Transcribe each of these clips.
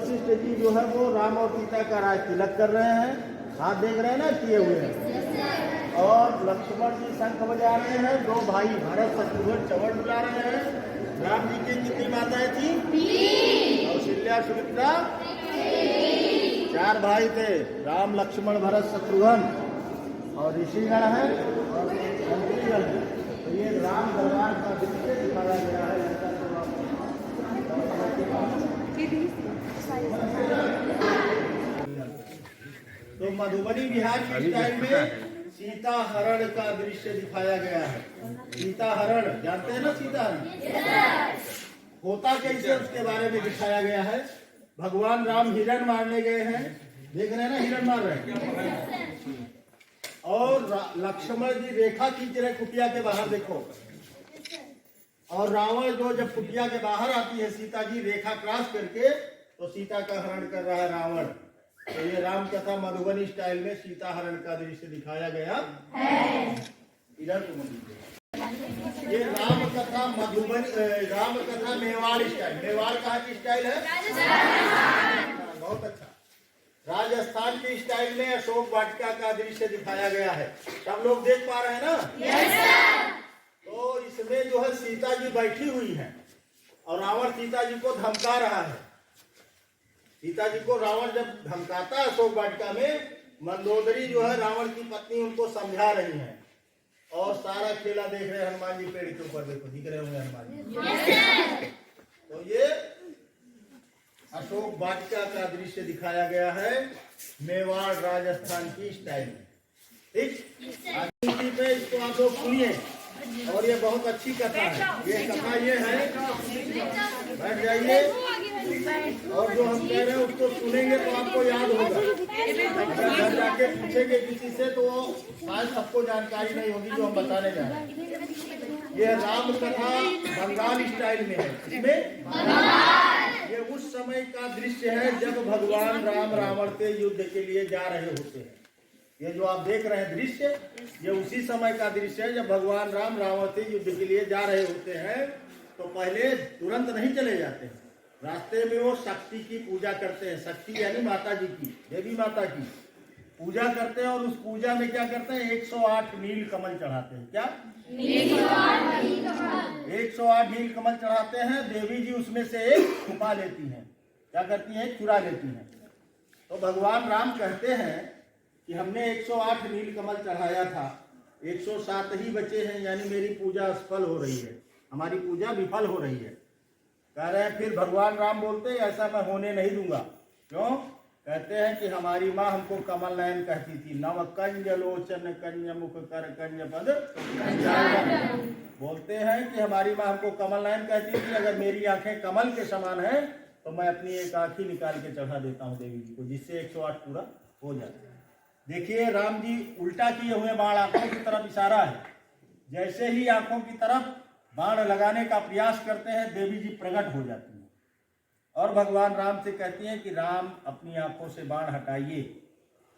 वशिष्ठ जी जो है वो राम और सीता का राज तिलक कर रहे हैं, हाथ देख रहे हैं ना किए हुए हैं। और लक्ष्मण जी शंख बजा रहे हैं, दो भाई भरत शत्रुघ्न चवड़ बजा रहे हैं। राम जी की कितनी माताएं थी? कौशल्या सुमित्रा, 4 भाई थे, राम लक्ष्मण भरत शत्रुघ्न, और ऋषिगण है और मंत्रीगण है। तो ये राम दरबार का दृश्य दिखाया गया है। तो मधुबनी बिहार के स्टाइल में सीता हरण का दृश्य दिखाया गया है। सीता हरण जानते हैं ना? सीता हरण होता कैसे उसके बारे में दिखाया गया है। भगवान राम हिरण मारने गए हैं, देख रहे हैं ना, हिरण मार रहे हैं। और लक्ष्मण जी रेखा खींच रहे कुटिया के बाहर, देखो। और रावण जो जब कुटिया के बाहर आती है सीता जी रेखा क्रॉस करके, तो सीता का हरण कर रहा है रावण। तो ये राम कथा मधुबनी स्टाइल में सीता हरण का दृश्य दिखाया गया है। इधर ये राम कथा मधुबनी, राम कथा मेवाड़ स्टाइल। मेवाड़ कहाँ की स्टाइल है? बहुत अच्छा। राजस्थान की स्टाइल में अशोक वाटिका का दृश्य दिखाया गया है। सब लोग देख पा रहे हैं ना? तो इसमें जो है सीता जी बैठी हुई हैं और रावण सीता जी को धमका रहा है। सीता जी को रावण जब धमकाता है अशोक वाटिका में, मंदोदरी जो है रावण की पत्नी उनको समझा रही है। और सारा खेला देख रहे हैं हनुमान जी पेड़ के ऊपर, देखो दिख रहे होंगे हनुमान जी। तो ये अशोक वाटिका का दृश्य दिखाया गया है मेवाड़ राजस्थान की स्टाइल में। ठीक, पे इसको आप लोग सुनिए। और ये बहुत अच्छी कथा है। ये कथा ये है, बैठ जाइए और जो हम कह रहे हैं उसको सुनेंगे तो आपको याद होगा। अगर घर जाके पूछेंगे किसी से तो शायद सबको जानकारी नहीं होगी जो हम बताने जा रहे हैं। ये राम कथा बंगाल स्टाइल में है। इसमें ये उस समय का दृश्य है जब भगवान राम रावण से युद्ध के लिए जा रहे होते हैं। ये जो आप देख रहे हैं दृश्य, ये उसी समय का दृश्य है जब भगवान राम रावण से युद्ध के लिए जा रहे होते हैं। तो पहले तुरंत नहीं चले जाते हैं, रास्ते में वो शक्ति की पूजा करते हैं। शक्ति यानी माता जी की, देवी माता की पूजा करते हैं। और उस पूजा में क्या करते हैं? 108 नील कमल चढ़ाते हैं। क्या? 108 नील कमल चढ़ाते हैं। देवी जी उसमें से एक छुपा लेती हैं। क्या करती हैं? चुरा लेती हैं। तो भगवान राम कहते हैं कि हमने 108 नील कमल चढ़ाया था, 107 ही बचे हैं, यानी मेरी पूजा असफल हो रही है, हमारी पूजा विफल हो रही है। कह रहे हैं, फिर भगवान राम बोलते हैं ऐसा मैं होने नहीं दूंगा। क्यों? कहते हैं कि हमारी माँ हमको कमल नयन कहती थी, नव कंज लोचन कंज मुख कर कंज पद। बोलते हैं कि हमारी माँ हमको कमल नयन कहती थी, अगर मेरी आंखें कमल के समान है तो मैं अपनी एक आँख ही निकाल के चढ़ा देता हूँ देवी जी को, जिससे 108 पूरा हो जाता है। देखिए राम जी उल्टा किए हुए बाण आंखों की तरफ इशारा है। जैसे ही आंखों की तरफ बाण लगाने का प्रयास करते हैं, देवी जी प्रकट हो जाती हैं और भगवान राम से कहती हैं कि राम अपनी आंखों से बाण हटाइए,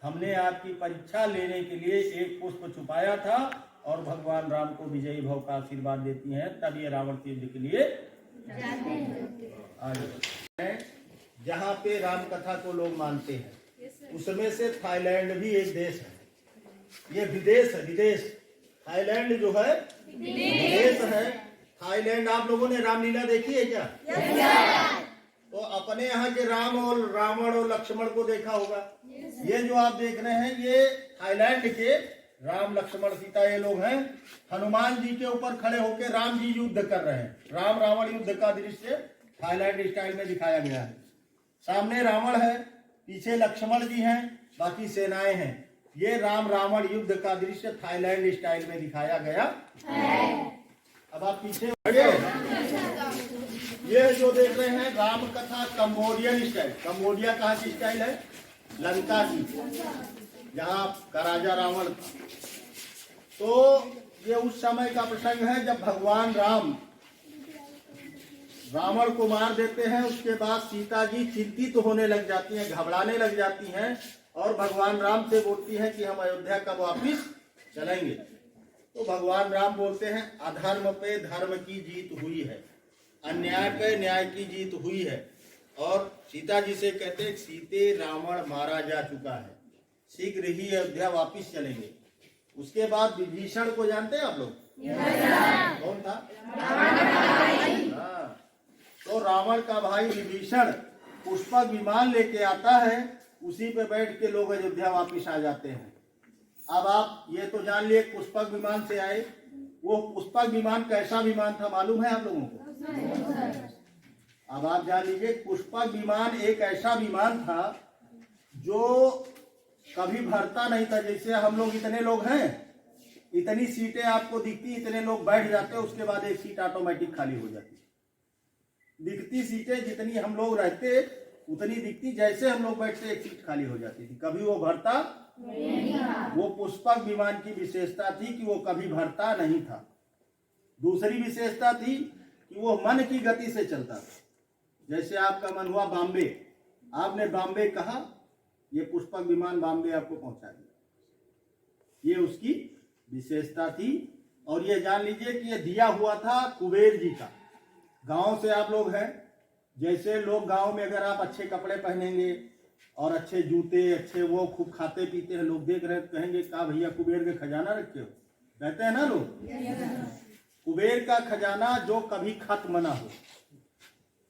हमने आपकी परीक्षा लेने के लिए एक पुष्प छुपाया था। और भगवान राम को विजयी भाव का आशीर्वाद देती हैं। तब ये रावण के युद्ध के लिए आगे जहाँ पे राम कथा को लोग मानते हैं, उसमें से थाईलैंड भी एक देश है। ये विदेश है, विदेश। थाईलैंड जो है विदेश है। थाईलैंड, आप लोगों ने रामलीला देखी है क्या? तो अपने यहाँ के राम और रावण और लक्ष्मण को देखा होगा। ये जो आप देख रहे हैं ये थाईलैंड के राम लक्ष्मण सीता ये लोग हैं। हनुमान जी के ऊपर खड़े होकर राम जी युद्ध कर रहे हैं। राम रावण युद्ध का दृश्य थाईलैंड स्टाइल में दिखाया गया है। सामने रावण है, पीछे लक्ष्मण जी हैं, बाकी सेनाएं हैं। ये राम रावण युद्ध का दृश्य थाईलैंड स्टाइल में दिखाया गया है। अब आप पीछे बढ़िए। ये जो देख रहे हैं राम कथा कंबोडियन स्टाइल। कंबोडिया कहाँ की स्टाइल है? लंका की, जहाँ का राजा रावण था। तो ये उस समय का प्रसंग है जब भगवान राम रावण को मार देते हैं। उसके बाद सीता जी चिंतित होने लग जाती हैं, घबराने लग जाती हैं और भगवान राम से बोलती हैं कि हम अयोध्या कब वापिस चलेंगे। तो भगवान राम बोलते हैं अधर्म पे धर्म की जीत हुई है, अन्याय पे न्याय की जीत हुई है। और सीता जी से कहते हैं सीते रावण मारा जा चुका है, शीघ्र ही अयोध्या वापिस चलेंगे। उसके बाद विभीषण को जानते हैं आप लोग? कौन था? हाँ, तो रावण का भाई विभीषण पुष्पक विमान लेके आता है, उसी पे बैठ के लोग अयोध्या वापिस आ जाते हैं। अब आप ये तो जान लिए पुष्पक विमान से आए। वो पुष्पक विमान कैसा विमान था मालूम है आप लोगों को? अब आप जान लीजिए, पुष्पक विमान एक ऐसा विमान था जो कभी भरता नहीं था। जैसे हम लोग इतने लोग हैं, इतनी सीटें आपको दिखती, इतने लोग बैठ जाते, उसके बाद एक सीट ऑटोमेटिक खाली हो जाती। दिखती सीटें जितनी हम लोग रहते उतनी दिखती, जैसे हम लोग बैठते एक सीट खाली हो जाती थी, कभी वो भरता नहीं था। वो पुष्पक विमान की विशेषता थी कि वो कभी भरता नहीं था। दूसरी विशेषता थी कि वो मन की गति से चलता था। जैसे आपका मन हुआ बॉम्बे, आपने बॉम्बे कहा, ये पुष्पक विमान बॉम्बे आपको पहुंचा दिया। ये उसकी विशेषता थी। और ये जान लीजिए कि ये दिया हुआ था कुबेर जी का। गांव से आप लोग हैं, जैसे लोग गांव में अगर आप अच्छे कपड़े पहनेंगे और अच्छे जूते, अच्छे वो खूब खाते पीते हैं, लोग देख रहे हैं, कहेंगे का भैया कुबेर के खजाना रखे हो, कहते हैं ना लोग। कुबेर का खजाना जो कभी खत्म ना हो,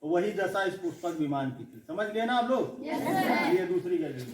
वही दशा इस पुष्पक विमान की थी। समझ गए ना आप लोग? ये दूसरी जगह